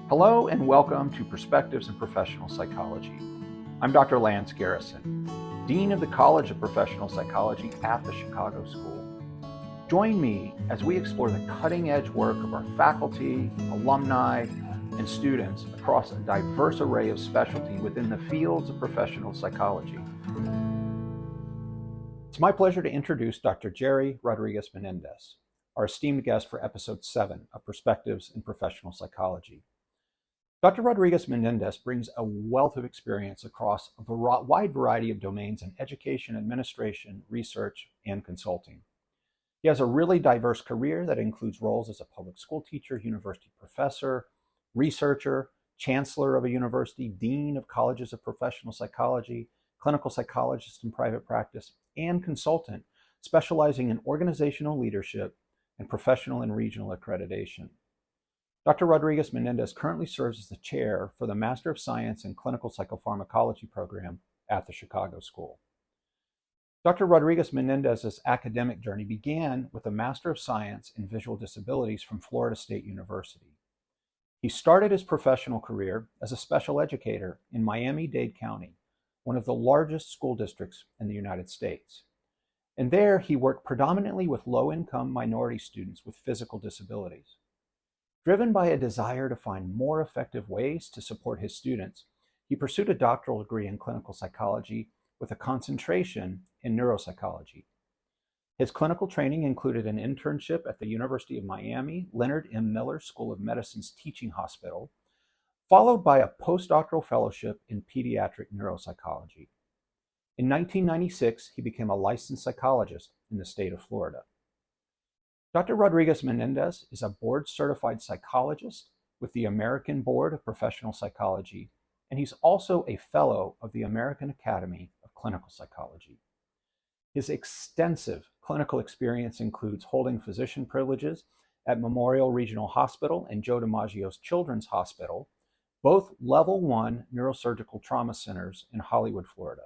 Hello and welcome to Perspectives in Professional Psychology. I'm Dr. Lance Garrison, Dean of the College of Professional Psychology at the Chicago School. Join me as we explore the cutting-edge work of our faculty, alumni, and students across a diverse array of specialty within the fields of professional psychology. It's my pleasure to introduce Dr. Jerry Rodriguez-Menendez, our esteemed guest for episode 7 of Perspectives in Professional Psychology. Dr. Rodriguez-Menendez brings a wealth of experience across a wide variety of domains in education, administration, research, and consulting. He has a really diverse career that includes roles as a public school teacher, university professor, researcher, chancellor of a university, dean of colleges of professional psychology, clinical psychologist in private practice, and consultant, specializing in organizational leadership and professional and regional accreditation. Dr. Rodriguez-Menendez currently serves as the chair for the Master of Science in Clinical Psychopharmacology program at the Chicago School. Dr. Rodriguez-Menendez's academic journey began with a Master of Science in Visual Disabilities from Florida State University. He started his professional career as a special educator in Miami-Dade County, one of the largest school districts in the United States. And there he worked predominantly with low-income minority students with physical disabilities. Driven by a desire to find more effective ways to support his students, he pursued a doctoral degree in clinical psychology with a concentration in neuropsychology. His clinical training included an internship at the University of Miami Leonard M. Miller School of Medicine's teaching hospital, followed by a postdoctoral fellowship in pediatric neuropsychology. In 1996, he became a licensed psychologist in the state of Florida. Dr. Rodriguez-Menendez is a board-certified psychologist with the American Board of Professional Psychology, and he's also a fellow of the American Academy of Clinical Psychology. His extensive clinical experience includes holding physician privileges at Memorial Regional Hospital and Joe DiMaggio's Children's Hospital, both Level 1 neurosurgical trauma centers in Hollywood, Florida.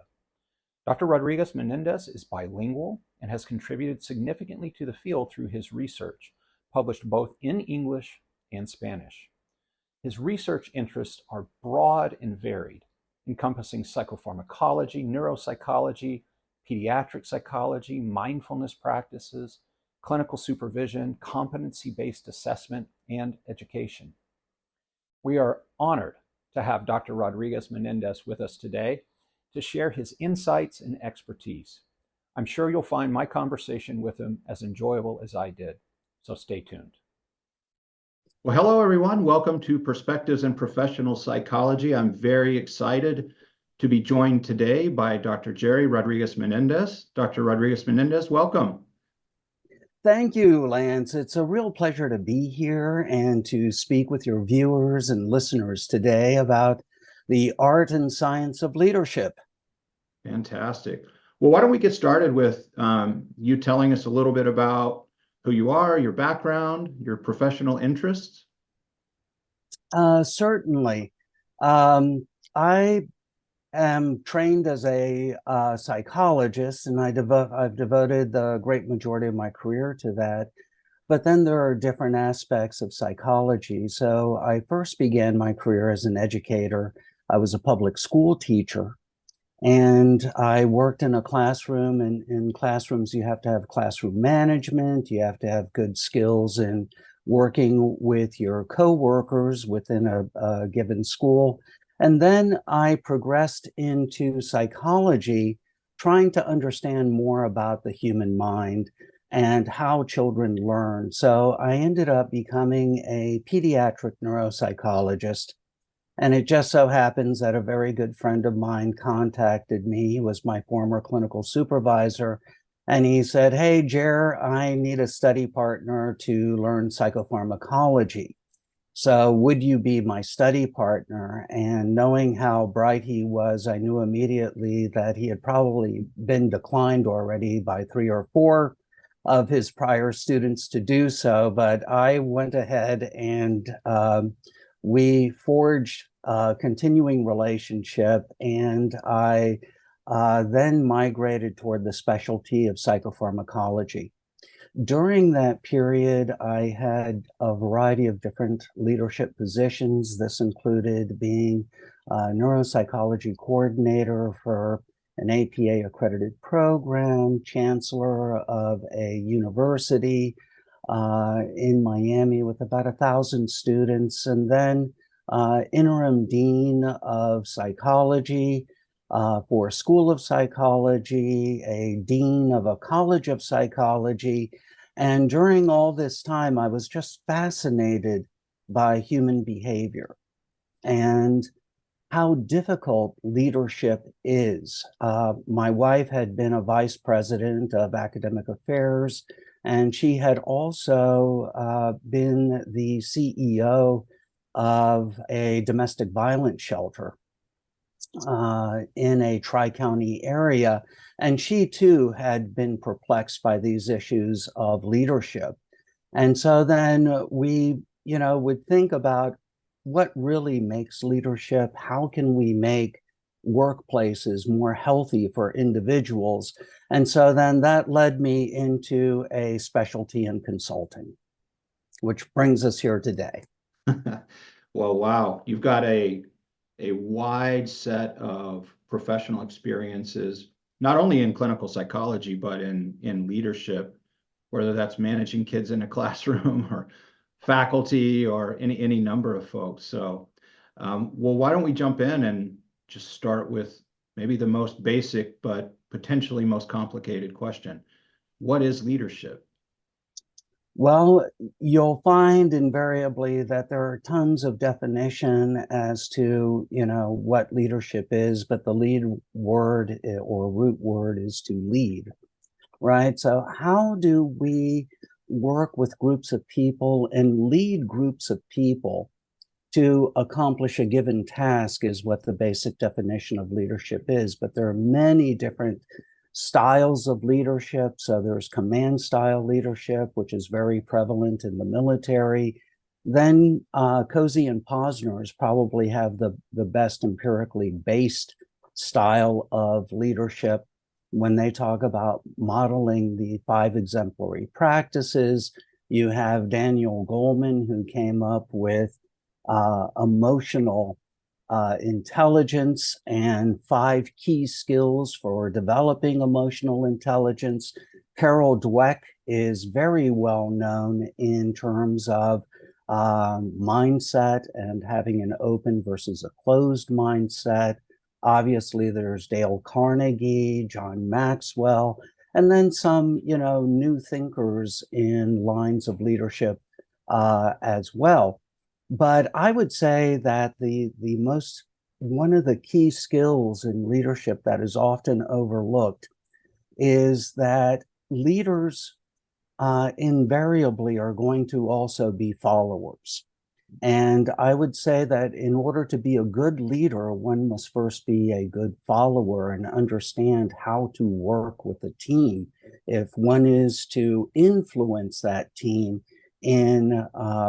Dr. Rodriguez-Menendez is bilingual and has contributed significantly to the field through his research, published both in English and Spanish. His research interests are broad and varied, encompassing psychopharmacology, neuropsychology, pediatric psychology, mindfulness practices, clinical supervision, competency-based assessment, and education. We are honored to have Dr. Rodriguez-Menendez with us today to share his insights and expertise. I'm sure you'll find my conversation with him as enjoyable as I did, so stay tuned. Well, hello, everyone. Welcome to Perspectives in Professional Psychology. I'm very excited to be joined today by Dr. Jerry Rodriguez-Menendez. Dr. Rodriguez-Menendez, welcome. Thank you, Lance. It's a real pleasure to be here and to speak with your viewers and listeners today about the art and science of leadership. Fantastic. Well, why don't we get started with you telling us a little bit about who you are, your background, your professional interests? Certainly. I am trained as a psychologist, and I've devoted the great majority of my career to that. But then there are different aspects of psychology. So I first began my career as an educator. I was a public school teacher, and I worked in a classroom. And in classrooms, you have to have classroom management. You have to have good skills in working with your coworkers within a given school. And then I progressed into psychology, trying to understand more about the human mind and how children learn. So I ended up becoming a pediatric neuropsychologist. And it just so happens that a very good friend of mine contacted me. He was my former clinical supervisor. And he said, "Hey, Jer, I need a study partner to learn psychopharmacology. So would you be my study partner?" And knowing how bright he was, I knew immediately that he had probably been declined already by 3 or 4 of his prior students to do so. But I went ahead and we forged a continuing relationship, and I then migrated toward the specialty of psychopharmacology. During that period, I had a variety of different leadership positions. This included being a neuropsychology coordinator for an APA accredited program, chancellor of a university in Miami with about 1,000 students, and then interim dean of psychology for a school of psychology, a dean of a college of psychology. And during all this time, I was just fascinated by human behavior and how difficult leadership is. My wife had been a vice president of academic affairs, and she had also been the CEO of a domestic violence shelter in a tri-county area. And she too had been perplexed by these issues of leadership. And so then we, would think about what really makes leadership, how can we make workplaces more healthy for individuals? And so then that led me into a specialty in consulting, which brings us here today. Well, wow, you've got a wide set of professional experiences, not only in clinical psychology, but in leadership, whether that's managing kids in a classroom or faculty or any number of folks. So, well, why don't we jump in and just start with maybe the most basic, but potentially most complicated question. What is leadership? Well, you'll find invariably that there are tons of definition as to, what leadership is, but the lead word or root word is to lead, right? So how do we work with groups of people and lead groups of people to accomplish a given task is what the basic definition of leadership is. But there are many different styles of leadership. So there's command style leadership, which is very prevalent in the military. Then Cozy and Posner's probably have the best empirically based style of leadership when they talk about modeling the 5 exemplary practices. You have Daniel Goleman, who came up with emotional intelligence and 5 key skills for developing emotional intelligence. Carol Dweck is very well known in terms of mindset and having an open versus a closed mindset. Obviously, there's Dale Carnegie, John Maxwell, and then some, new thinkers in lines of leadership as well. But I would say that one of the key skills in leadership that is often overlooked is that leaders invariably are going to also be followers. And I would say that in order to be a good leader, one must first be a good follower and understand how to work with a team if one is to influence that team in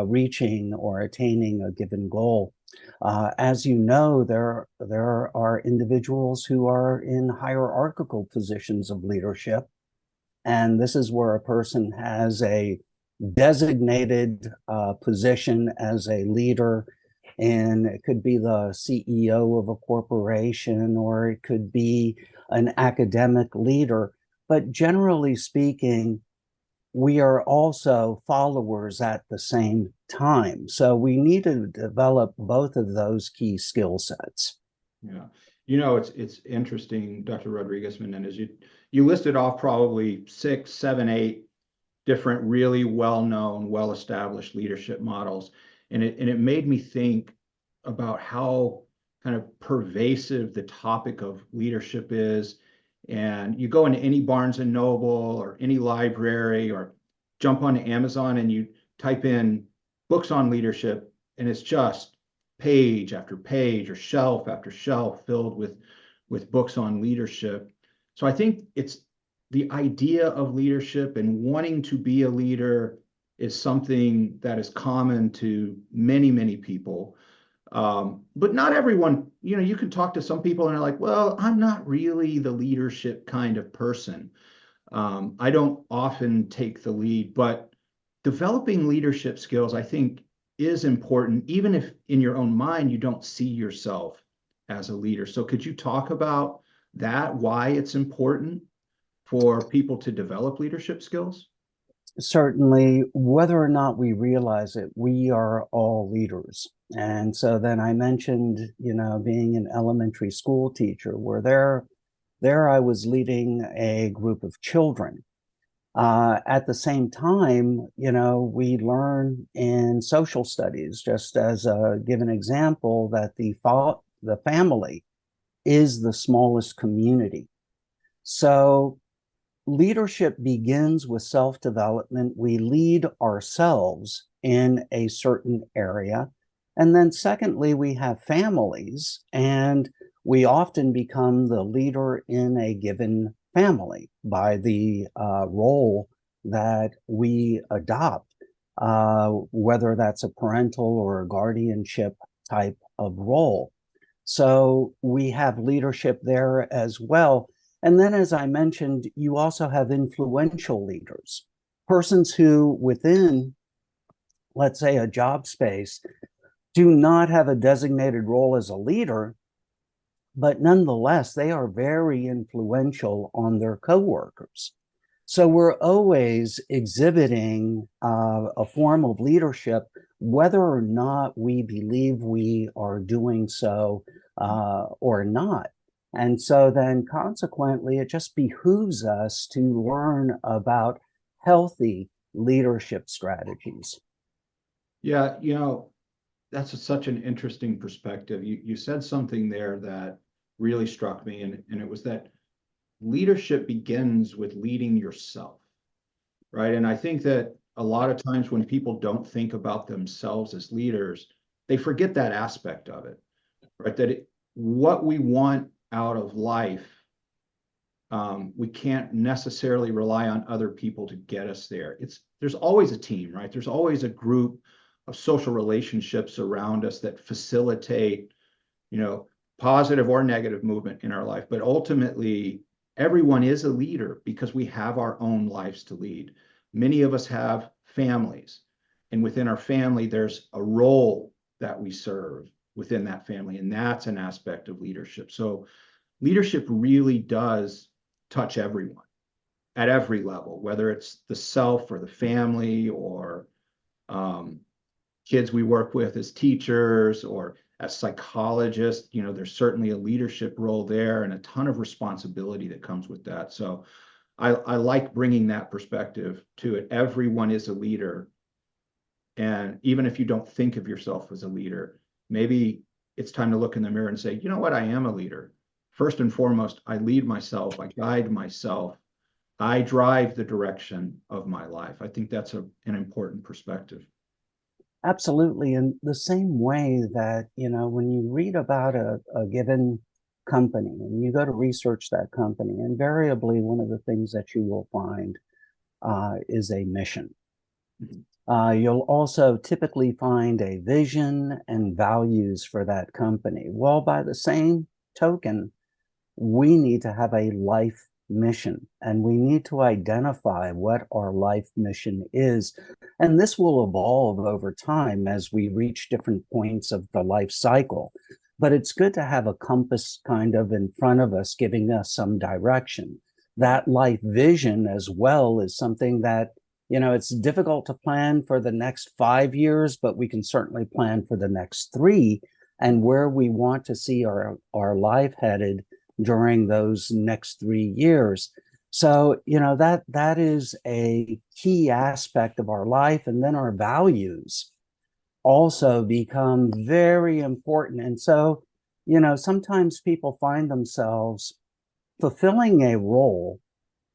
reaching or attaining a given goal. As you know, there are individuals who are in hierarchical positions of leadership, and this is where a person has a designated position as a leader, and it could be the CEO of a corporation, or it could be an academic leader. But generally speaking, we are also followers at the same time. So we need to develop both of those key skill sets. Yeah. It's interesting, Dr. Rodriguez-Menendez. You listed off probably 6, 7, 8 different really well-known, well-established leadership models. And it made me think about how kind of pervasive the topic of leadership is. And you go into any Barnes and Noble or any library or jump onto Amazon and you type in books on leadership, and it's just page after page or shelf after shelf filled with books on leadership. So I think it's the idea of leadership and wanting to be a leader is something that is common to many, many people. But not everyone, you can talk to some people and they're like, well, I'm not really the leadership kind of person. I don't often take the lead, but developing leadership skills, I think, is important, even if in your own mind you don't see yourself as a leader. So could you talk about that, why it's important for people to develop leadership skills? Certainly, whether or not we realize it, we are all leaders. And so then I mentioned, being an elementary school teacher, where there I was leading a group of children. At the same time, we learn in social studies, just as a given example, that the family is the smallest community. So leadership begins with self-development. We lead ourselves in a certain area. And then secondly, we have families, and we often become the leader in a given family by the role that we adopt, whether that's a parental or a guardianship type of role. So we have leadership there as well. And then, as I mentioned, you also have influential leaders, persons who within, let's say, a job space, do not have a designated role as a leader, but nonetheless, they are very influential on their coworkers. So we're always exhibiting a form of leadership, whether or not we believe we are doing so or not. And so then consequently, it just behooves us to learn about healthy leadership strategies. Yeah, that's such an interesting perspective. You said something there that really struck me, and it was that leadership begins with leading yourself, right? And I think that a lot of times when people don't think about themselves as leaders, they forget that aspect of it, right? What we want out of life, we can't necessarily rely on other people to get us there. There's always a team, right? There's always a group of social relationships around us that facilitate, you know, positive or negative movement in our life. But ultimately, everyone is a leader because we have our own lives to lead. Many of us have families, and within our family, there's a role that we serve within that family, and that's an aspect of leadership. So leadership really does touch everyone at every level, whether it's the self or the family or um, kids we work with as teachers or as psychologists. There's certainly a leadership role there and a ton of responsibility that comes with that. So I like bringing that perspective to it. Everyone is a leader. And even if you don't think of yourself as a leader, maybe it's time to look in the mirror and say, you know what, I am a leader. First and foremost, I lead myself, I guide myself, I drive the direction of my life. I think that's an important perspective. Absolutely. In the same way that, when you read about a given company and you go to research that company, invariably one of the things that you will find is a mission. Mhm. You'll also typically find a vision and values for that company. Well, by the same token, we need to have a life mission and we need to identify what our life mission is. And this will evolve over time as we reach different points of the life cycle. But it's good to have a compass kind of in front of us, giving us some direction. That life vision as well is something that, it's difficult to plan for the next 5 years, but we can certainly plan for the next 3 and where we want to see our life headed during those next 3 years. So, that is a key aspect of our life. And then our values also become very important. And so, sometimes people find themselves fulfilling a role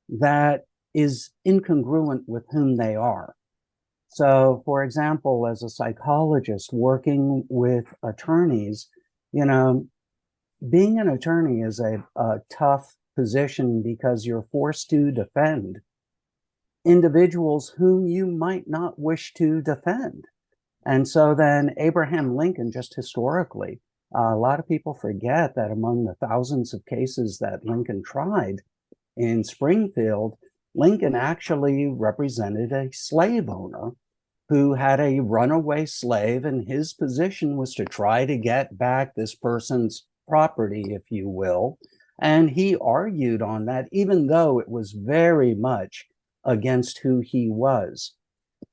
that is incongruent with whom they are. So, for example, as a psychologist working with attorneys, you know, being an attorney is a tough position because you're forced to defend individuals whom you might not wish to defend. And so then Abraham Lincoln, just historically, a lot of people forget that among the thousands of cases that Lincoln tried in Springfield, Lincoln actually represented a slave owner who had a runaway slave, and his position was to try to get back this person's property, if you will. And he argued on that, even though it was very much against who he was.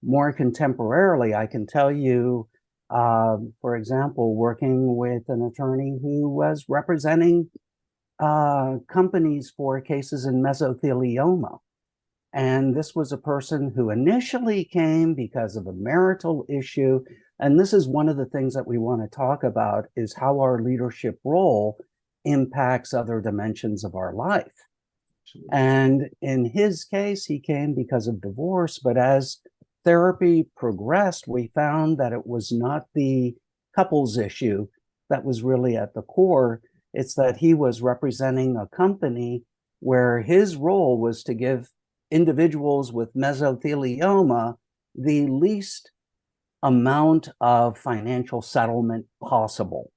More contemporarily, I can tell you, for example, working with an attorney who was representing companies for cases in mesothelioma. And this was a person who initially came because of a marital issue. And this is one of the things that we want to talk about, is how our leadership role impacts other dimensions of our life. And in his case, he came because of divorce. But as therapy progressed, we found that it was not the couple's issue that was really at the core. It's that he was representing a company where his role was to give individuals with mesothelioma the least amount of financial settlement possible.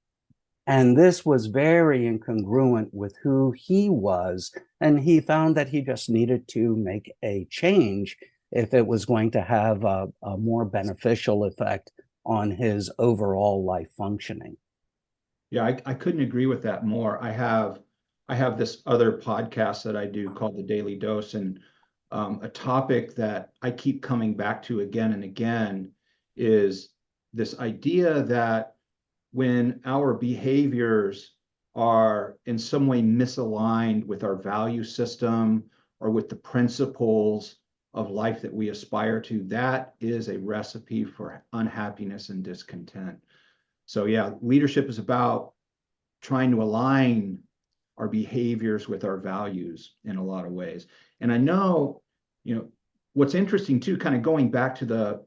And this was very incongruent with who he was. And he found that he just needed to make a change if it was going to have a more beneficial effect on his overall life functioning. Yeah, I couldn't agree with that more. I have this other podcast that I do called The Daily Dose, and a topic that I keep coming back to again and again is this idea that when our behaviors are in some way misaligned with our value system or with the principles of life that we aspire to, that is a recipe for unhappiness and discontent. So yeah, leadership is about trying to align our behaviors with our values in a lot of ways. And I know, what's interesting too, kind of going back to the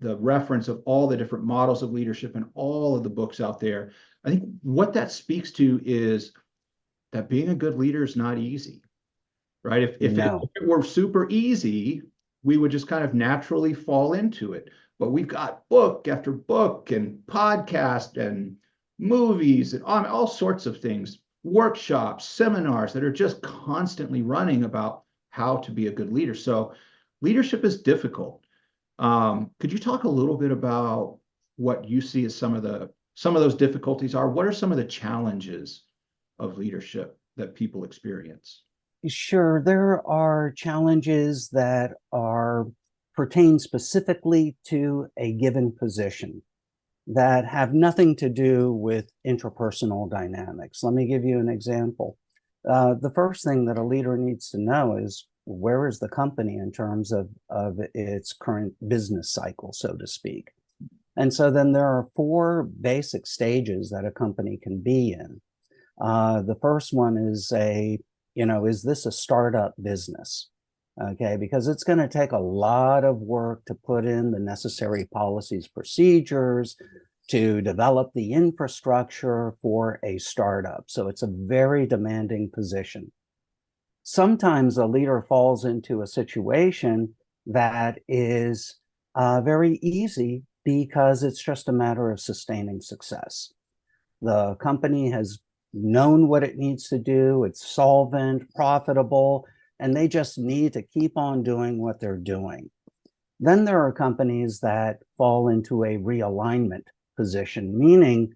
reference of all the different models of leadership and all of the books out there, I think what that speaks to is that being a good leader is not easy, right? If it were super easy, we would just kind of naturally fall into it. But we've got book after book and podcast and movies and all sorts of things, workshops, seminars that are just constantly running about how to be a good leader. So leadership is difficult. Could you talk a little bit about what you see as some of those difficulties are? What are some of the challenges of leadership that people experience? Sure, there are challenges that pertain specifically to a given position that have nothing to do with interpersonal dynamics. Let me give you an example. The first thing that a leader needs to know is, where is the company in terms of its current business cycle, so to speak? And so then there are four basic stages that a company can be in. The first one is is this a startup business? Okay, because it's going to take a lot of work to put in the necessary policies, procedures, to develop the infrastructure for a startup. So it's a very demanding position. Sometimes a leader falls into a situation that is very easy because it's just a matter of sustaining success. The company has known what it needs to do, it's solvent, profitable, and they just need to keep on doing what they're doing. Then there are companies that fall into a realignment position, meaning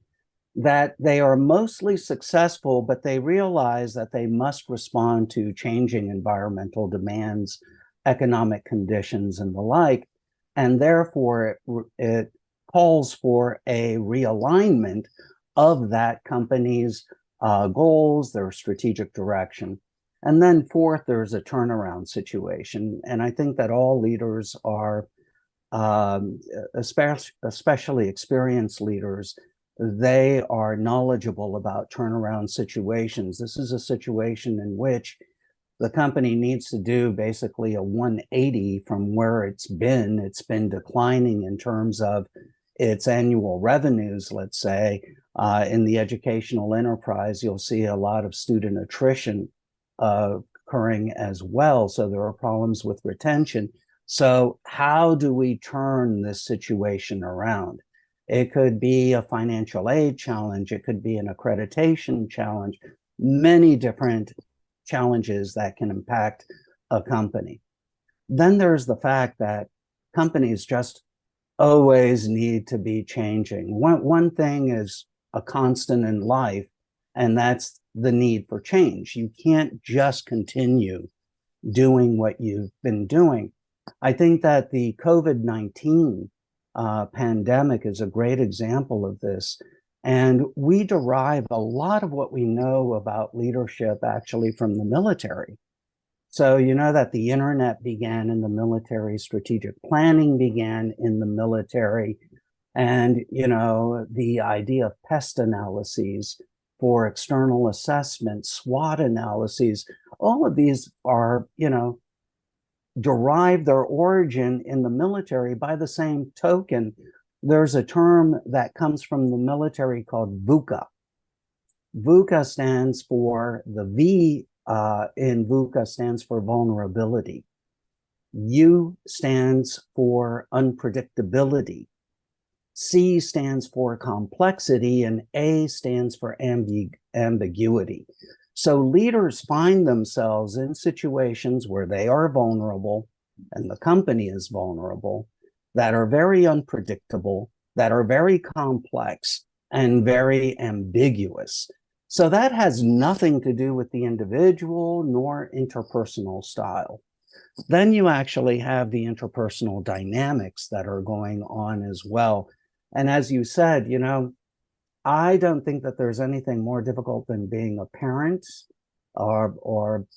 that they are mostly successful, but they realize that they must respond to changing environmental demands, economic conditions, and the like. And therefore, it calls for a realignment of that company's goals, their strategic direction. And then fourth, there's a turnaround situation. And I think that all leaders are, especially experienced leaders, they are knowledgeable about turnaround situations. This is a situation in which the company needs to do basically a 180 from where it's been. It's been declining in terms of its annual revenues, let's say. In the educational enterprise, you'll see a lot of student attrition occurring as well. So there are problems with retention. So how do we turn this situation around? It could be a financial aid challenge. It could be an accreditation challenge, many different challenges that can impact a company. Then there's the fact that companies just always need to be changing. One thing is a constant in life, and that's the need for change. You can't just continue doing what you've been doing. I think that the COVID-19 pandemic is a great example of this. And we derive a lot of what we know about leadership actually from the military. So, you know that the internet began in the military, strategic planning began in the military, and, you know, the idea of pest analyses for external assessment, SWOT analyses, all of these are, you know, derive their origin in the military. By the same token, there's a term that comes from the military called VUCA. VUCA stands for the V in VUCA stands for vulnerability. U stands for unpredictability. C stands for complexity, and A stands for ambiguity. So leaders find themselves in situations where they are vulnerable and the company is vulnerable, that are very unpredictable, that are very complex and very ambiguous. So that has nothing to do with the individual nor interpersonal style. Then you actually have the interpersonal dynamics that are going on as well. And as you said, you know, I don't think that there's anything more difficult than being a parent or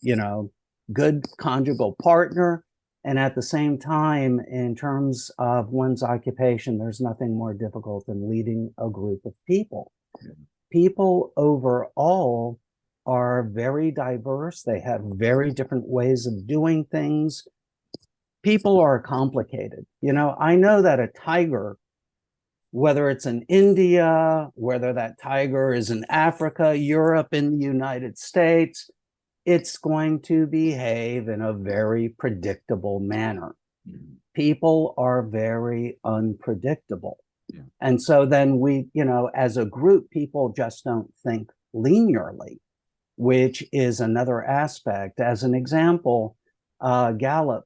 you know, good conjugal partner. And at the same time, in terms of one's occupation, there's nothing more difficult than leading a group of people. People overall are very diverse. They have very different ways of doing things. People are complicated. You know, I know that a tiger, whether it's in India, whether that tiger is in Africa, Europe, in the United States, it's going to behave in a very predictable manner. People are very unpredictable. Yeah. And so then we, you know, as a group, people just don't think linearly, which is another aspect. As an example, Gallup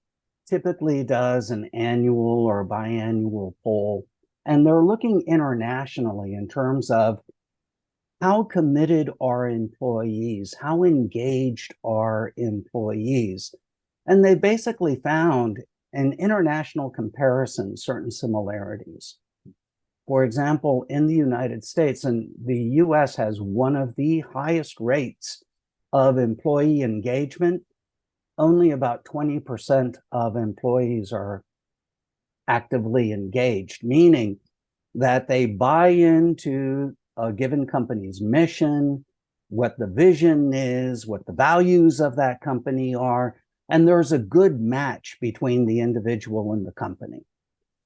typically does an annual or biannual poll, and they're looking internationally in terms of how committed are employees, how engaged are employees. And they basically found in international comparison certain similarities. For example, in the United States, and the US has one of the highest rates of employee engagement, only about 20% of employees are actively engaged, meaning that they buy into a given company's mission, what the vision is, what the values of that company are, and there's a good match between the individual and the company.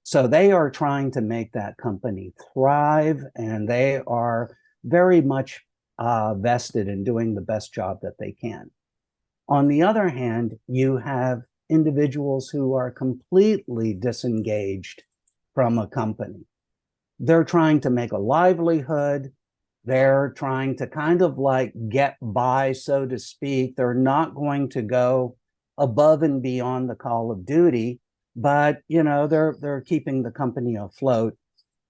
So they are trying to make that company thrive, and they are very much vested in doing the best job that they can. On the other hand, you have individuals who are completely disengaged from a company. They're trying to make a livelihood. They're trying to kind of like get by, so to speak. They're not going to go above and beyond the call of duty, but you know, they're keeping the company afloat.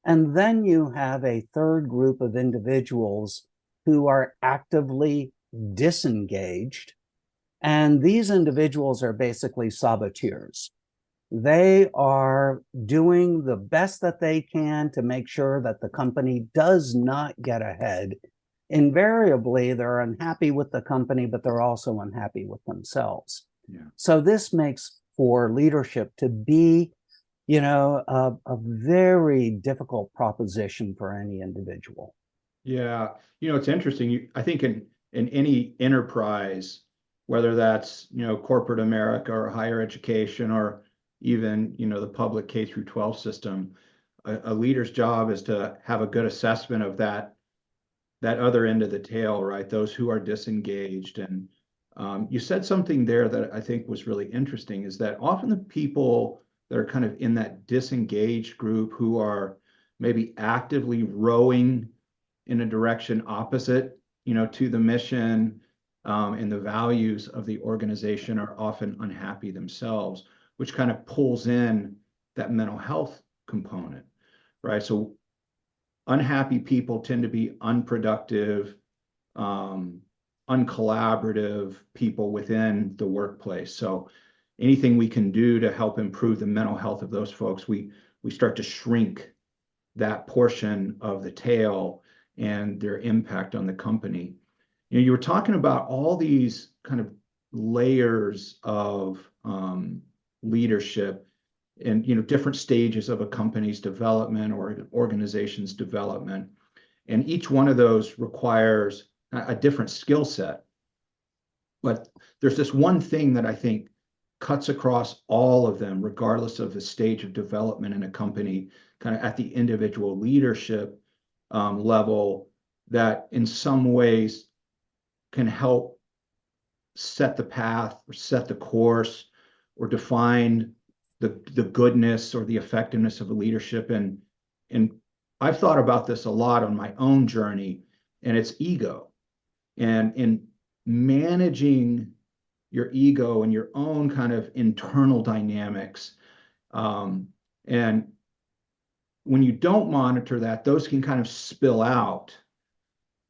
And then you have a third group of individuals who are actively disengaged. And these individuals are basically saboteurs. They are doing the best that they can to make sure that the company does not get ahead. Invariably, they're unhappy with the company, but they're also unhappy with themselves. Yeah. So this makes for leadership to be, you know, a very difficult proposition for any individual. Yeah, you know, it's interesting. I think in any enterprise, whether that's, you know, corporate America or higher education or even, you know, the public K through 12 system, a leader's job is to have a good assessment of that other end of the tail, right? Those who are disengaged. And you said something there that I think was really interesting, is that often the people that are kind of in that disengaged group who are maybe actively rowing in a direction opposite, you know, to the mission, and the values of the organization are often unhappy themselves, which kind of pulls in that mental health component, right? So unhappy people tend to be unproductive, uncollaborative people within the workplace. So anything we can do to help improve the mental health of those folks, we start to shrink that portion of the tail and their impact on the company. You know, you were talking about all these kind of layers of leadership and, you know, different stages of a company's development or an organization's development. And each one of those requires a different skill set. But there's this one thing that I think cuts across all of them, regardless of the stage of development in a company, kind of at the individual leadership level, that in some ways can help set the path or set the course or define the goodness or the effectiveness of a leadership. And I've thought about this a lot on my own journey, and it's ego. And in managing your ego and your own kind of internal dynamics. And when you don't monitor that, those can kind of spill out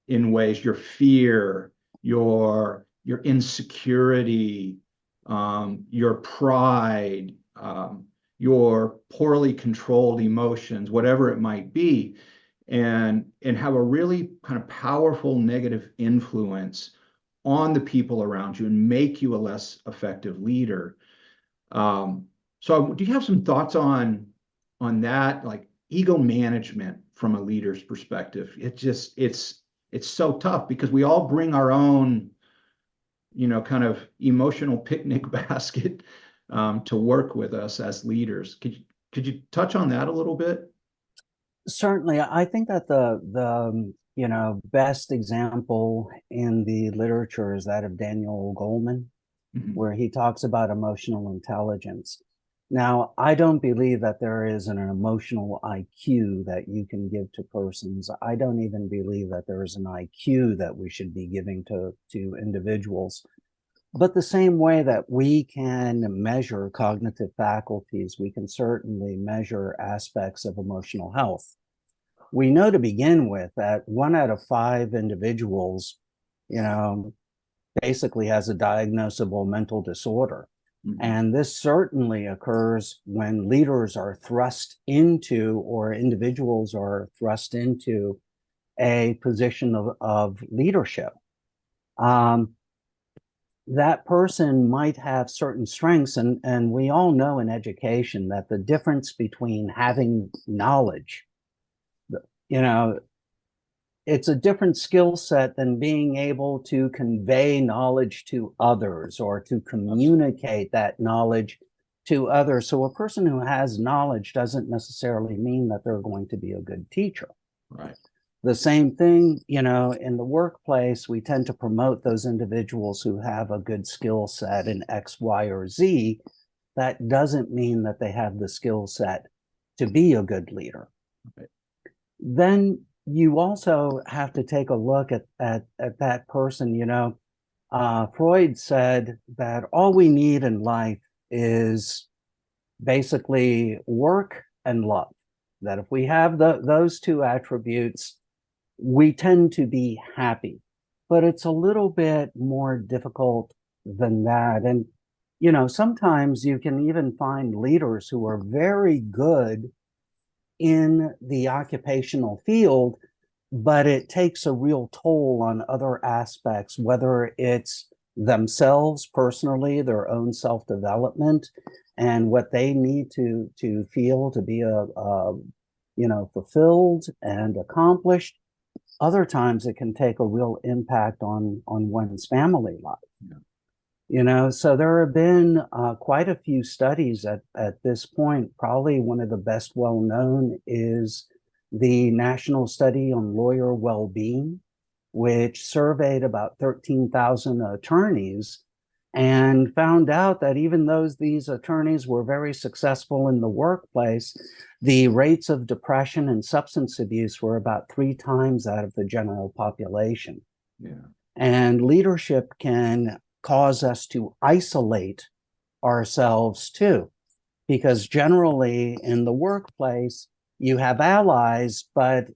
in ways, your fear, your insecurity, your pride, your poorly controlled emotions, whatever it might be, and have a really kind of powerful negative influence on the people around you and make you a less effective leader. So do you have some thoughts on that, like ego management from a leader's perspective? It's so tough because we all bring our own, you know, kind of emotional picnic basket to work with us as leaders. Could you touch on that a little bit? Certainly, I think that the you know, best example in the literature is that of Daniel Goleman, where he talks about emotional intelligence. Now, I don't believe that there is an emotional IQ that you can give to persons. I don't even believe that there is an IQ that we should be giving to individuals. But the same way that we can measure cognitive faculties, we can certainly measure aspects of emotional health. We know to begin with that 1 out of 5 individuals, you know, basically has a diagnosable mental disorder. And this certainly occurs when leaders are thrust into, or individuals are thrust into, a position of leadership. That person might have certain strengths, and we all know in education that the difference between having knowledge, you know, it's a different skill set than being able to convey knowledge to others or to communicate that knowledge to others. So a person who has knowledge doesn't necessarily mean that they're going to be a good teacher. Right. The same thing, you know, in the workplace, we tend to promote those individuals who have a good skill set in X, Y, or Z. That doesn't mean that they have the skill set to be a good leader. Right. Then you also have to take a look at that person. You know, Freud said that all we need in life is basically work and love. That if we have those two attributes, we tend to be happy. But it's a little bit more difficult than that. And, you know, sometimes you can even find leaders who are very good in the occupational field, but it takes a real toll on other aspects, whether it's themselves personally, their own self-development, and what they need to feel to be you know, fulfilled and accomplished. Other times it can take a real impact on one's family life. Yeah. You know, so there have been quite a few studies at this point. Probably one of the best well-known is the National Study on Lawyer Well-Being, which surveyed about 13,000 attorneys and found out that even though these attorneys were very successful in the workplace, the rates of depression and substance abuse were about 3 times that of the general population. Yeah. And leadership can cause us to isolate ourselves too, because generally in the workplace, you have allies, but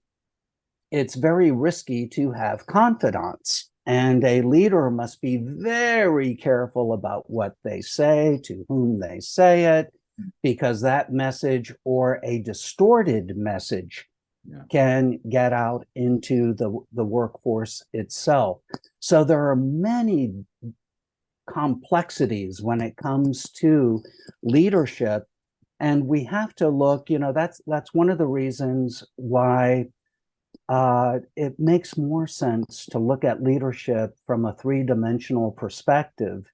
it's very risky to have confidants. And a leader must be very careful about what they say, to whom they say it, because that message or a distorted message can get out into the workforce itself. So there are many complexities when it comes to leadership. And we have to look, that's one of the reasons why it makes more sense to look at leadership from a three-dimensional perspective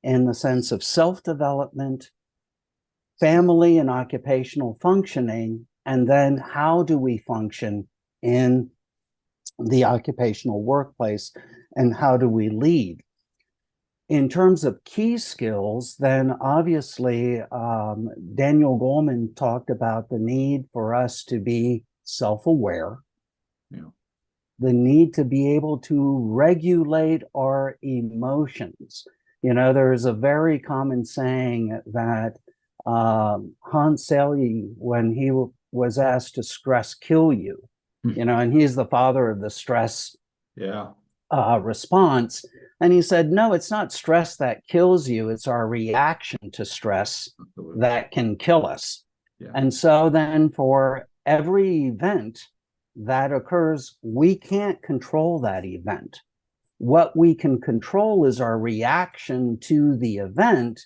in the sense of self-development, family and occupational functioning, and then how do we function in the occupational workplace and how do we lead. In terms of key skills, then obviously Daniel Goleman talked about the need for us to be self-aware, the need to be able to regulate our emotions. There's a very common saying that Hans Selye, when he was asked to stress kill you, and he's the father of the stress response. And he said, no, it's not stress that kills you. It's our reaction to stress that can kill us. And so then for every event that occurs, we can't control that event. What we can control is our reaction to the event.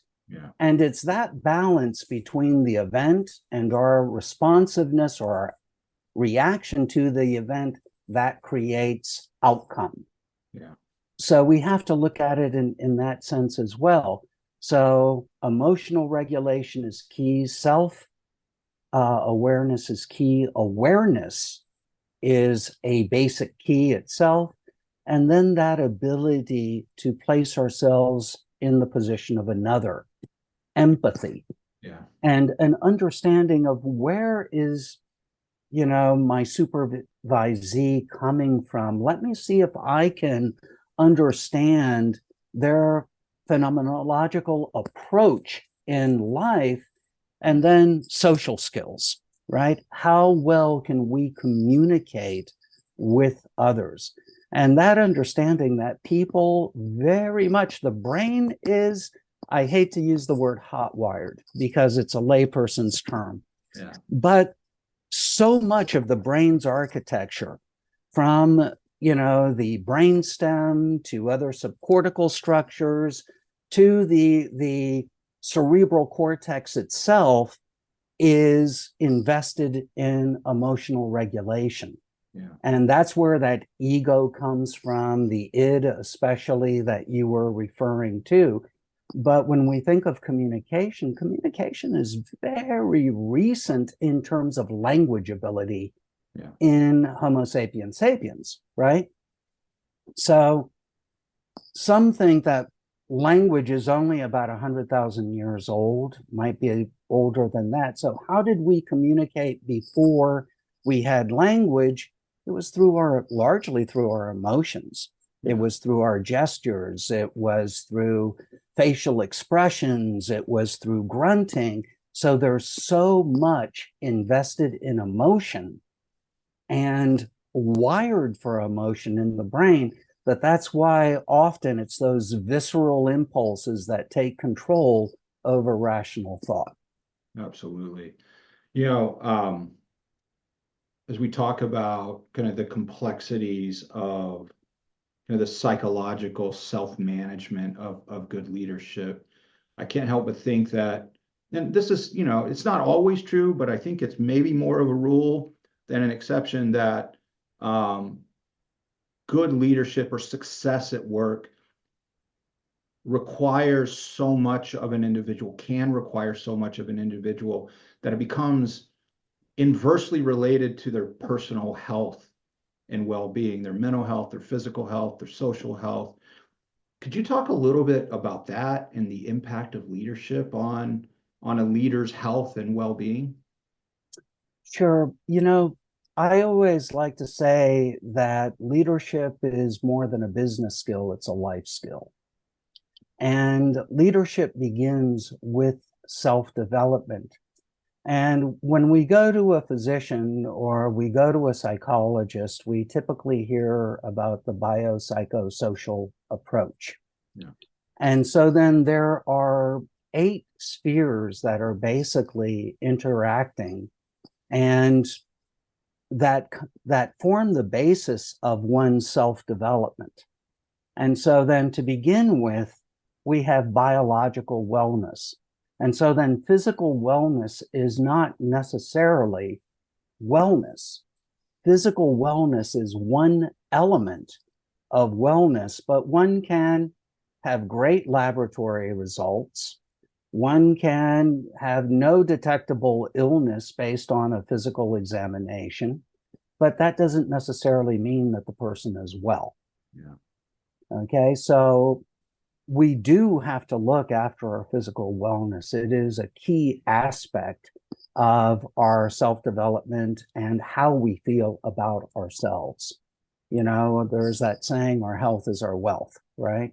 And it's that balance between the event and our responsiveness or our reaction to the event that creates outcome. So we have to look at it in that sense as well. So emotional regulation is key. Awareness is key. Awareness is a basic key itself. And then that ability to place ourselves in the position of another. Empathy. And an understanding of where is, my supervisee coming from. Let me see if I can understand their phenomenological approach in life. And then social skills, right? How well can we communicate with others? And that understanding that people very much, the brain is, I hate to use the word hot-wired because it's a layperson's term, but so much of the brain's architecture, from the brainstem to other subcortical structures to the cerebral cortex itself, is invested in emotional regulation. And that's where that ego comes from, the id especially that you were referring to. But when we think of communication, communication is very recent in terms of language ability in Homo sapiens sapiens, right? So some think that language is only about 100,000 years old, might be older than that. So how did we communicate before we had language? It was largely through our emotions. It was through our gestures. It was through facial expressions. It was through grunting. So there's so much invested in emotion and wired for emotion in the brain that's why often it's those visceral impulses that take control over rational thought. Absolutely. As we talk about kind of the complexities of the psychological self-management of good leadership, I can't help but think that, and this is, it's not always true, but I think it's maybe more of a rule than an exception, that good leadership or success at work requires so much of an individual, can require so much of an individual, that it becomes inversely related to their personal health and well-being, their mental health, their physical health, their social health. Could you talk a little bit about that and the impact of leadership on a leader's health and well-being? Sure. I always like to say that leadership is more than a business skill, it's a life skill. And leadership begins with self-development. And when we go to a physician or we go to a psychologist, we typically hear about the biopsychosocial approach. Yeah. And so then there are 8 spheres that are basically interacting and that form the basis of one's self-development. And so then to begin with, we have biological wellness. And so then physical wellness is not necessarily wellness. Physical wellness is one element of wellness, but one can have great laboratory results. One can have no detectable illness based on a physical examination, but that doesn't necessarily mean that the person is well. Yeah. Okay, so we do have to look after our physical wellness. It is a key aspect of our self-development and how we feel about ourselves. You know, there's that saying, our health is our wealth, right?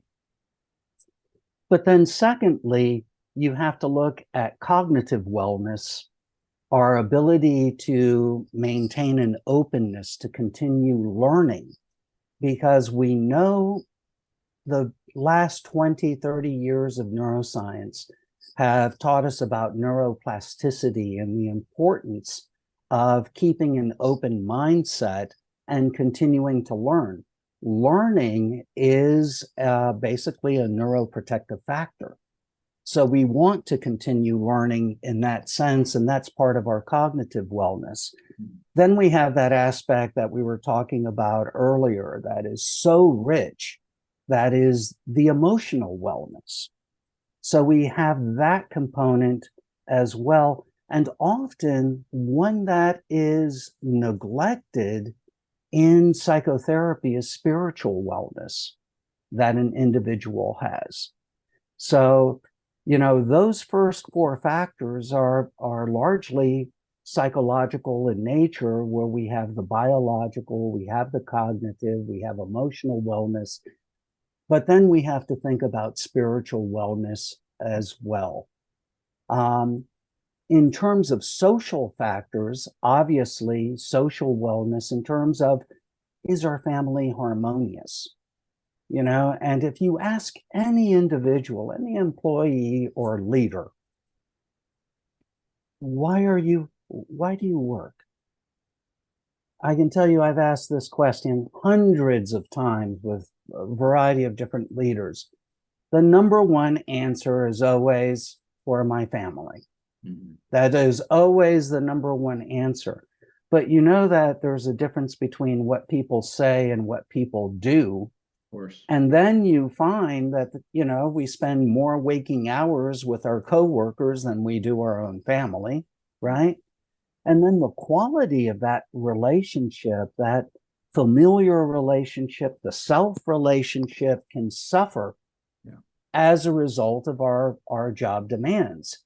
But then secondly, you have to look at cognitive wellness, our ability to maintain an openness to continue learning, because we know the last 20, 30 years of neuroscience have taught us about neuroplasticity and the importance of keeping an open mindset and continuing to learn. Learning is basically a neuroprotective factor. So we want to continue learning in that sense, and that's part of our cognitive wellness. Then we have that aspect that we were talking about earlier that is so rich, that is the emotional wellness. So we have that component as well. And often one that is neglected in psychotherapy is spiritual wellness that an individual has. So, you know, those first 4 factors are largely psychological in nature, where we have the biological, we have the cognitive, we have emotional wellness, but then we have to think about spiritual wellness as well. In terms of social factors, obviously social wellness in terms of, is our family harmonious? You know, and if you ask any individual, any employee or leader, why do you work? I can tell you I've asked this question hundreds of times with a variety of different leaders. The number one answer is always for my family. Mm-hmm. That is always the number one answer. But you know that there's a difference between what people say and what people do. Of course. And then you find that, you know, we spend more waking hours with our coworkers than we do our own family, right? And then the quality of that relationship, that familiar relationship, the self relationship can suffer as a result of our job demands.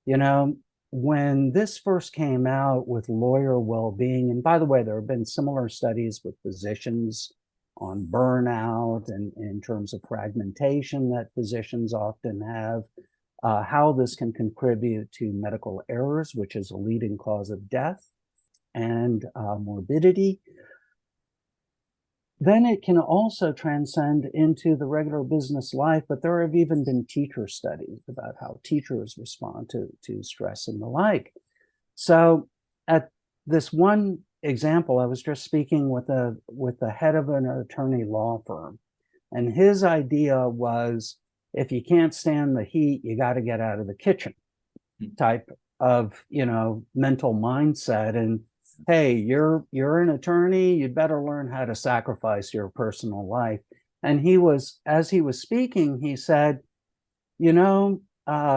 You know, when this first came out with lawyer well-being, and by the way, there have been similar studies with physicians on burnout and in terms of fragmentation that physicians often have, how this can contribute to medical errors, which is a leading cause of death and morbidity. Then it can also transcend into the regular business life, but there have even been teacher studies about how teachers respond to stress and the like. So at this one example, I was just speaking with the head of an attorney law firm, and his idea was, if you can't stand the heat, you got to get out of the kitchen type of, you know, mental mindset. And hey, you're an attorney, you'd better learn how to sacrifice your personal life. And as he was speaking, he said, you know,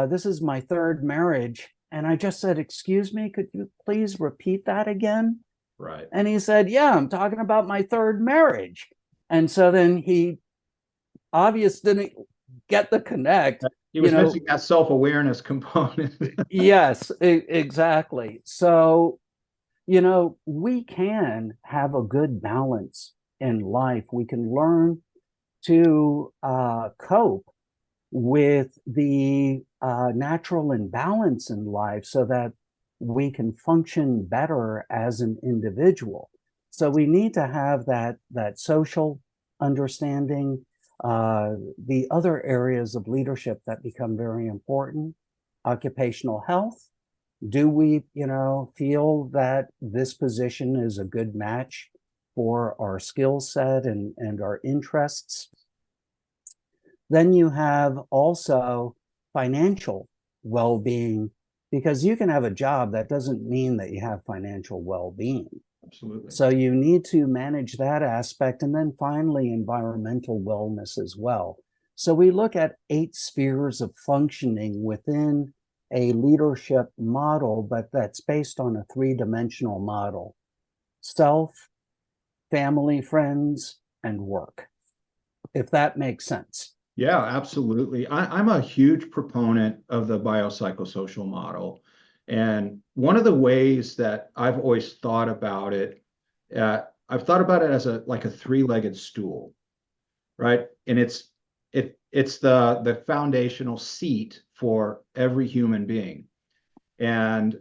this is my 3rd marriage. And I just said, excuse me, could you please repeat that again? Right. And he said, yeah, I'm talking about my 3rd marriage. And so then he obviously didn't get the connect. He was missing that self-awareness component. Yes, exactly. So, we can have a good balance in life. We can learn to cope with the natural imbalance in life so that we can function better as an individual. So we need to have that social understanding, the other areas of leadership that become very important, occupational health. Do we, feel that this position is a good match for our skill set and our interests? Then you have also financial well-being, because you can have a job that doesn't mean that you have financial well-being. Absolutely. So you need to manage that aspect. And then finally, environmental wellness as well. So we look at 8 spheres of functioning within a leadership model, but that's based on a 3-dimensional model: self, family, friends, and work, if that makes sense. Yeah, absolutely. I'm a huge proponent of the biopsychosocial model. And one of the ways that I've always thought about it, I've thought about it as like a 3-legged stool, right? And it's the foundational seat for every human being. And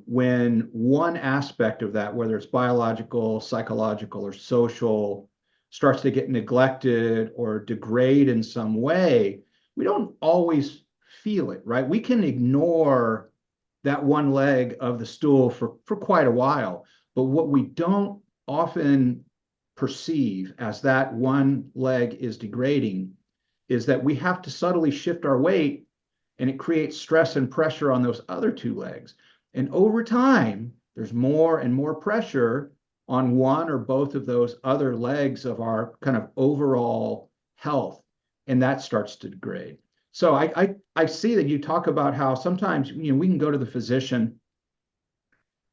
when one aspect of that, whether it's biological, psychological, or social, starts to get neglected or degrade in some way, we don't always feel it, right? We can ignore that one leg of the stool for quite a while. But what we don't often perceive as that one leg is degrading is that we have to subtly shift our weight, and it creates stress and pressure on those other 2 legs. And over time, there's more and more pressure on one or both of those other legs of our kind of overall health, and that starts to degrade. So I see that you talk about how sometimes we can go to the physician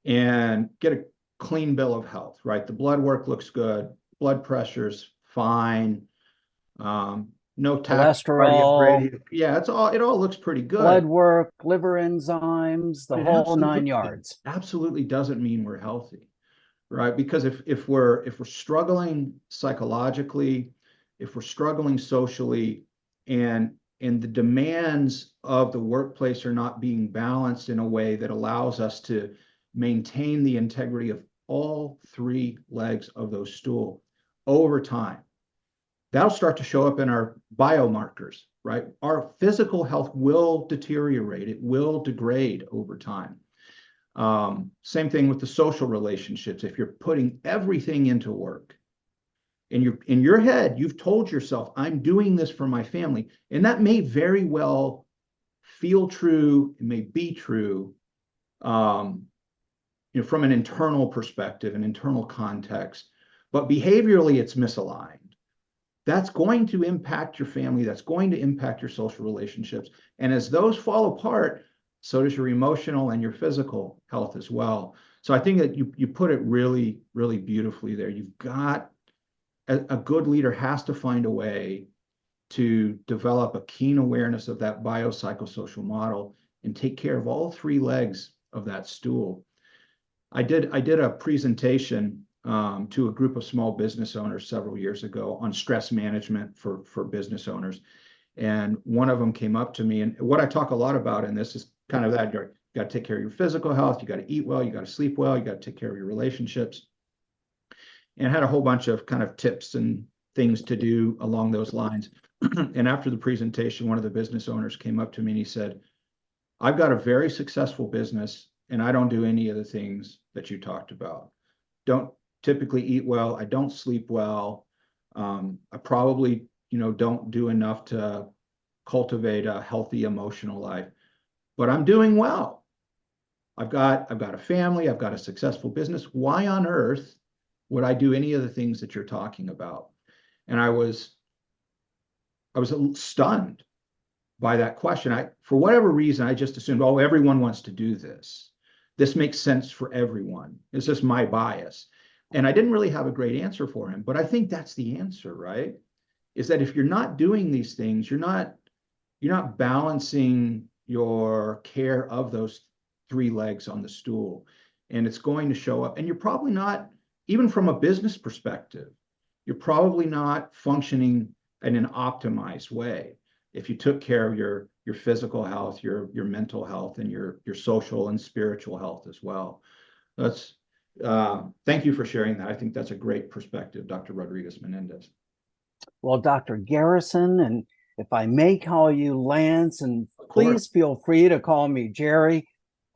and get a clean bill of health, right? The blood work looks good, blood pressure's fine, no Cholesterol, tachycardia. Yeah, it all looks pretty good. blood work, liver enzymes, the But it whole 9 yards. absolutely doesn't mean we're healthy, right? Because if we're struggling psychologically, if we're struggling socially, and the demands of the workplace are not being balanced in a way that allows us to maintain the integrity of all 3 legs of those stool over time, that'll start to show up in our biomarkers, right? Our physical health will deteriorate, it will degrade over time. Same thing with the social relationships. If you're putting everything into work, and you're in your head, you've told yourself, I'm doing this for my family. And that may very well feel true, it may be true, from an internal perspective, an internal context, but behaviorally it's misaligned. That's going to impact your family, that's going to impact your social relationships. And as those fall apart, so does your emotional and your physical health as well. So I think that you put it really, really beautifully there. You've got a good leader has to find a way to develop a keen awareness of that biopsychosocial model and take care of all 3 legs of that stool. I did a presentation to a group of small business owners several years ago on stress management for business owners. And one of them came up to me, and what I talk a lot about in this is kind of that you got to take care of your physical health, you got to eat well, you got to sleep well, you got to take care of your relationships, and had a whole bunch of kind of tips and things to do along those lines. And after the presentation, one of the business owners came up to me and he said, I've got a very successful business and I don't do any of the things that you talked about. Don't typically eat well. I don't sleep well. I probably, don't do enough to cultivate a healthy emotional life, but I'm doing well. I've got a family. I've got a successful business. Why on earth would I do any of the things that you're talking about? And I was stunned by that question. For whatever reason, I just assumed, oh, everyone wants to do this. This makes sense for everyone. It's just my bias. And I didn't really have a great answer for him, but I think that's the answer, right? Is that if you're not doing these things, you're not balancing your care of those 3 legs on the stool. and it's going to show up. And you're probably not, even from a business perspective, you're probably not functioning in an optimized way if you took care of your physical health, your mental health, and your social and spiritual health as well. That's thank you for sharing that. I think that's a great perspective, Dr. Rodriguez-Menendez. Well, Dr. Garrison, and if I may call you Lance, and please feel free to call me Jerry.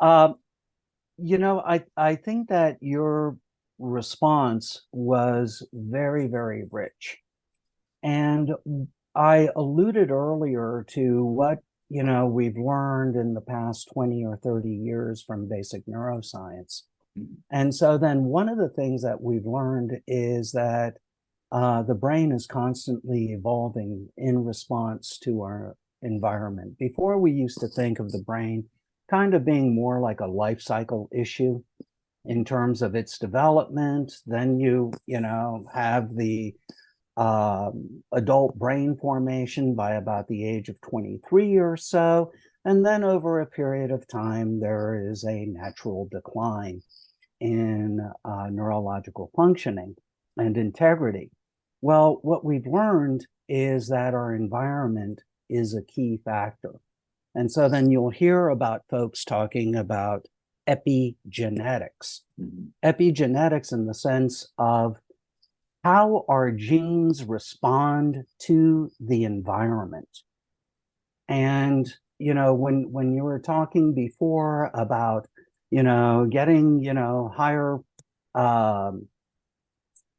You know, I think that your response was very, very rich. And I alluded earlier to what, you know, we've learned in the past 20 or 30 years from basic neuroscience. And so then one of the things that we've learned is that the brain is constantly evolving in response to our environment. Before, we used to think of the brain kind of being more like a life cycle issue in terms of its development. Then you know, have the adult brain formation by about the age of 23 or so. And then over a period of time, there is a natural decline in neurological functioning and integrity. Well, what we've learned is that our environment is a key factor. And so then you'll hear about folks talking about epigenetics. Epigenetics in the sense of how our genes respond to the environment. And, you know, when you were talking before about, you know, getting, you know, higher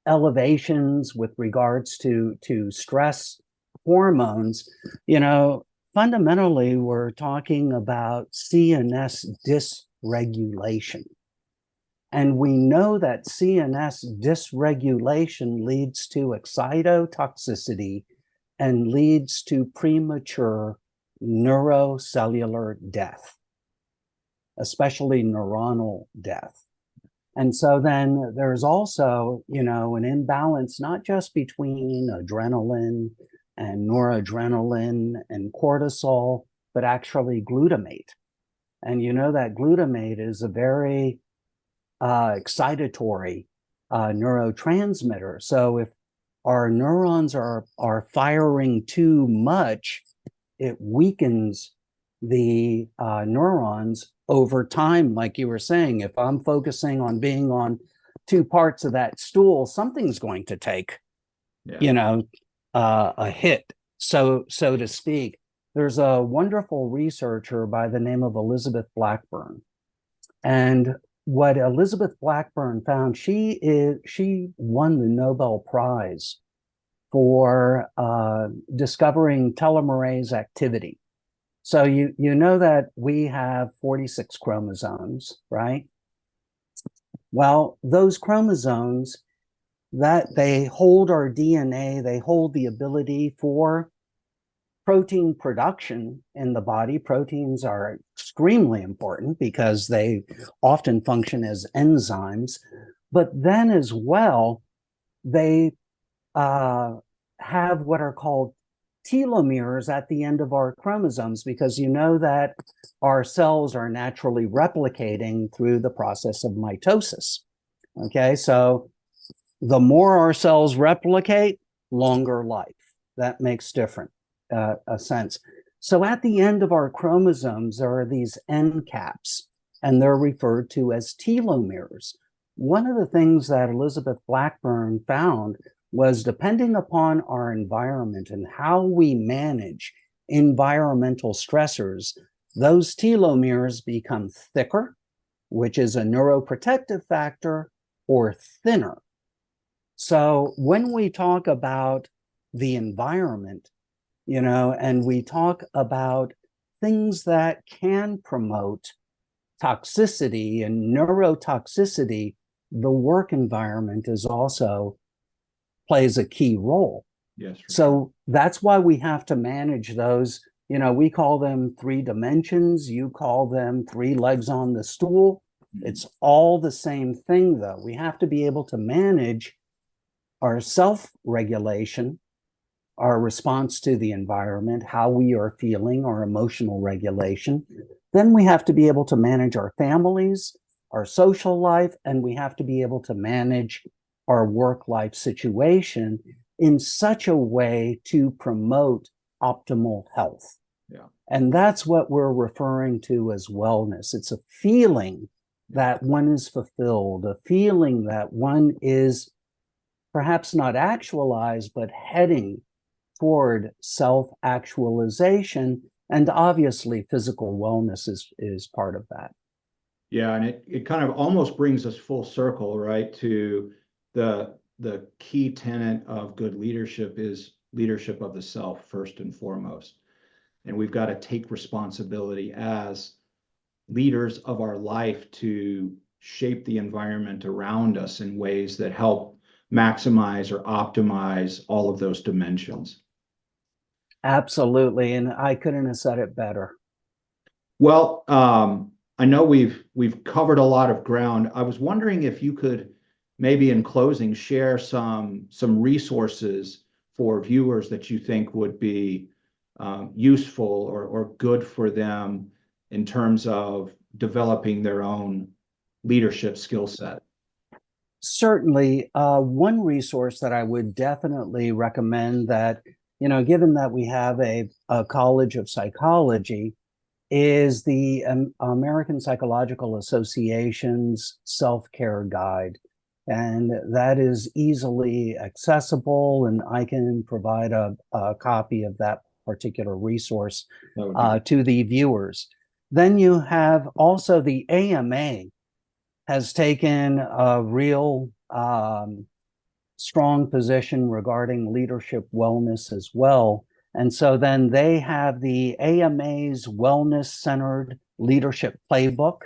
elevations with regards to stress hormones, you know, fundamentally we're talking about CNS dysregulation. And we know that CNS dysregulation leads to excitotoxicity and leads to premature neurocellular death, especially neuronal death. And so then there's also, you know, an imbalance, not just between adrenaline and noradrenaline and cortisol, but actually glutamate. And you know that glutamate is a very excitatory neurotransmitter. So if our neurons are firing too much, it weakens the neurons over time. Like you were saying, if I'm focusing on being on two parts of that stool, something's going to take, you know, a hit, so to speak. There's a wonderful researcher by the name of Elizabeth Blackburn. And what Elizabeth Blackburn found, she won the Nobel Prize for discovering telomerase activity. So you know that we have 46 chromosomes, right? Well, those chromosomes, that they hold our DNA, they hold the ability for protein production in the body. Proteins are extremely important because they often function as enzymes, but then as well, they have what are called telomeres at the end of our chromosomes, because you know that our cells are naturally replicating through the process of mitosis. Okay, so the more our cells replicate, longer life. That makes a sense. So at the end of our chromosomes, there are these end caps, and they're referred to as telomeres. One of the things that Elizabeth Blackburn found was, depending upon our environment and how we manage environmental stressors, those telomeres become thicker, which is a neuroprotective factor, or thinner. So when we talk about the environment, you know, and we talk about things that can promote toxicity and neurotoxicity, the work environment is also plays a key role. Yes. So that's why we have to manage those. You know, we call them 3 dimensions. You call them 3 legs on the stool. It's all the same thing, though. We have to be able to manage our self-regulation, our response to the environment, how we are feeling, our emotional regulation. Then we have to be able to manage our families, our social life, and we have to be able to manage our work-life situation in such a way to promote optimal health. Yeah. And that's what we're referring to as wellness. It's a feeling that one is fulfilled, a feeling that one is perhaps not actualized, but heading toward self-actualization. And obviously, physical wellness is part of that. Yeah, and it kind of almost brings us full circle, right, to the key tenet of good leadership is leadership of the self first and foremost. And we've got to take responsibility as leaders of our life to shape the environment around us in ways that help maximize or optimize all of those dimensions. Absolutely. And I couldn't have said it better. Well, I know we've covered a lot of ground. I was wondering if you could maybe in closing share some resources for viewers that you think would be useful or good for them in terms of developing their own leadership skill set. Certainly, one resource that I would definitely recommend that, given that we have a College of Psychology, is the American Psychological Association's self-care guide. And that is easily accessible, and I can provide a copy of that particular resource to the viewers. Then you have also the AMA has taken a real strong position regarding leadership wellness as well. And so then they have the AMA's Wellness-Centered Leadership Playbook.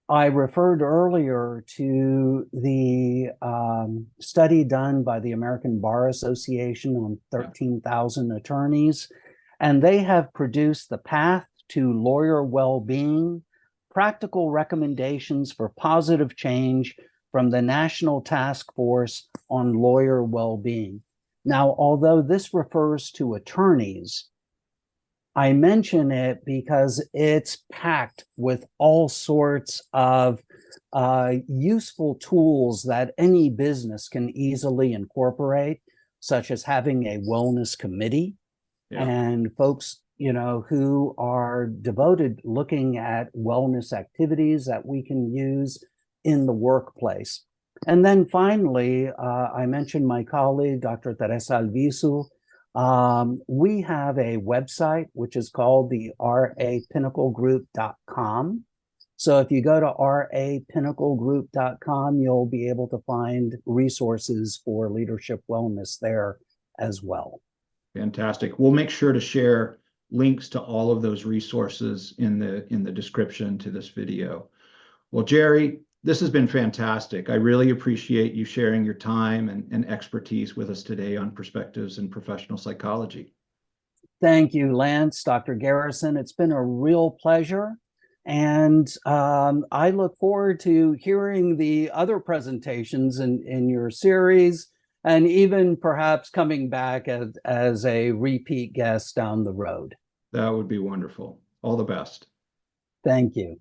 I referred earlier to the study done by the American Bar Association on 13,000 attorneys, and they have produced the Path to Lawyer Well-Being, Practical Recommendations for Positive Change from the National Task Force on Lawyer Well-Being. Now, although this refers to attorneys, I mention it because it's packed with all sorts of useful tools that any business can easily incorporate, such as having a wellness committee and folks who are devoted looking at wellness activities that we can use in the workplace. And then finally, I mentioned my colleague, Dr. Teresa Alviso. We have a website, which is called the rapinnaclegroup.com. So if you go to rapinnaclegroup.com, you'll be able to find resources for leadership wellness there as well. Fantastic. We'll make sure to share links to all of those resources in the description to this video. Well, Jerry, this has been fantastic. I really appreciate you sharing your time and expertise with us today on perspectives in professional psychology. Thank you, Lance, Dr. Garrison. It's been a real pleasure. And I look forward to hearing the other presentations in your series, and even perhaps coming back as a repeat guest down the road. That would be wonderful. All the best. Thank you.